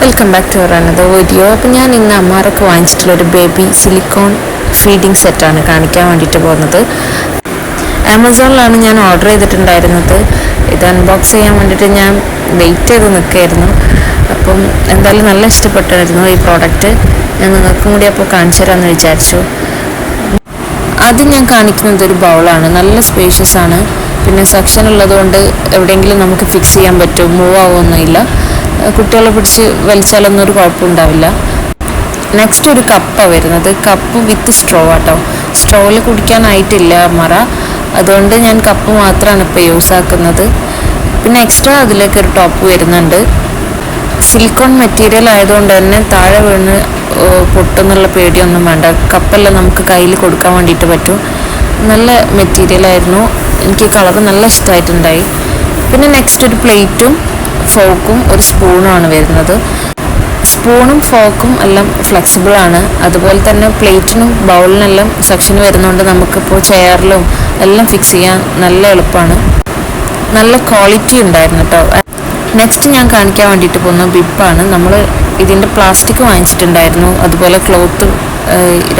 Welcome back to another video. അപ്പോൾ ഞാൻ ഇന്ന് അമ്മാരൊക്കെ വാങ്ങിച്ചിട്ടുള്ളൊരു ബേബി സിലിക്കോൺ ഫീഡിങ് സെറ്റാണ് കാണിക്കാൻ വേണ്ടിയിട്ട് പോകുന്നത്. ആമസോണിലാണ് ഞാൻ ഓർഡർ ചെയ്തിട്ടുണ്ടായിരുന്നത്. ഇത് അൺബോക്സ് ചെയ്യാൻ വേണ്ടിയിട്ട് ഞാൻ വെയിറ്റ് ചെയ്ത് നിൽക്കുകയായിരുന്നു. അപ്പം എന്തായാലും നല്ല ഇഷ്ടപ്പെട്ടായിരുന്നു ഈ പ്രോഡക്റ്റ്. ഞാൻ നിങ്ങൾക്കും കൂടി അപ്പോൾ കാണിച്ചു തരാമെന്ന് വിചാരിച്ചു. ആദ്യം ഞാൻ കാണിക്കുന്നത് ഒരു ബൗളാണ്. നല്ല സ്പേഷ്യസ് ആണ്. പിന്നെ സെക്ഷൻ ഉള്ളതുകൊണ്ട് എവിടെയെങ്കിലും നമുക്ക് ഫിക്സ് ചെയ്യാൻ പറ്റും, മൂവ് ആവുമൊന്നുമില്ല. കുട്ടികളെ പിടിച്ച് വലിച്ചാലൊന്നും ഒരു കുഴപ്പമുണ്ടാവില്ല. നെക്സ്റ്റ് ഒരു കപ്പാണ് വരുന്നത്. കപ്പ് വിത്ത് സ്ട്രോ ആട്ടോ. സ്ട്രോയിൽ കുടിക്കാനായിട്ടില്ല മറ, അതുകൊണ്ട് ഞാൻ കപ്പ് മാത്രമാണ് ഇപ്പോൾ യൂസ് ആക്കുന്നത്. പിന്നെ എക്സ്ട്രാ അതിലേക്ക് ഒരു ടോപ്പ് വരുന്നുണ്ട്. സിലിക്കോൺ മെറ്റീരിയൽ ആയതുകൊണ്ട് തന്നെ താഴെ വീണ് പൊട്ടുന്നുള്ള പേടിയൊന്നും വേണ്ട. കപ്പെല്ലാം നമുക്ക് കയ്യിൽ കൊടുക്കാൻ വേണ്ടിയിട്ട് പറ്റും. നല്ല മെറ്റീരിയലായിരുന്നു. എനിക്ക് കളർ നല്ല ഇഷ്ടമായിട്ടുണ്ടായി. പിന്നെ നെക്സ്റ്റ് ഒരു പ്ലേറ്റും ഫോക്കും ഒരു സ്പൂണുമാണ് വരുന്നത്. സ്പൂണും ഫോക്കും എല്ലാം ഫ്ലെക്സിബിൾ ആണ്. അതുപോലെ തന്നെ പ്ലേറ്റിനും ബൗളിനെല്ലാം സെക്ഷൻ വരുന്നതുകൊണ്ട് നമുക്കിപ്പോൾ ചെയറിലും എല്ലാം ഫിക്സ് ചെയ്യാൻ നല്ല എളുപ്പമാണ്. നല്ല ക്വാളിറ്റി ഉണ്ടായിരുന്നു കേട്ടോ. നെക്സ്റ്റ് ഞാൻ കാണിക്കാൻ വേണ്ടിയിട്ട് പോകുന്ന ബിപ്പാണ്. നമ്മൾ ഇതിൻ്റെ പ്ലാസ്റ്റിക് വാങ്ങിച്ചിട്ടുണ്ടായിരുന്നു, അതുപോലെ ക്ലോത്ത്,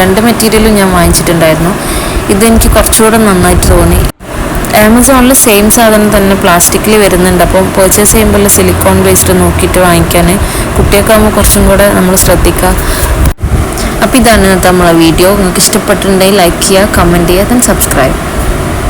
രണ്ട് മെറ്റീരിയലും ഞാൻ വാങ്ങിച്ചിട്ടുണ്ടായിരുന്നു. ഇതെനിക്ക് കുറച്ചുകൂടെ നന്നായിട്ട് തോന്നി. ആമസോണിൽ സെയിം സാധനം തന്നെ പ്ലാസ്റ്റിക്കിൽ വരുന്നുണ്ട്. അപ്പം പർച്ചേസ് ചെയ്യുമ്പോൾ സിലിക്കോൺ വേസ്റ്റ് നോക്കിയിട്ട് വാങ്ങിക്കാൻ. കുട്ടികൾക്കാകുമ്പോൾ കുറച്ചും കൂടെ നമ്മൾ ശ്രദ്ധിക്കുക. അപ്പോൾ ഇതാണ് ഇന്നത്തെ നമ്മളെ വീഡിയോ. നിങ്ങൾക്ക് ഇഷ്ടപ്പെട്ടിട്ടുണ്ടെങ്കിൽ ലൈക്ക് ചെയ്യുക, കമൻറ്റ് ചെയ്യുക, then സബ്സ്ക്രൈബ്.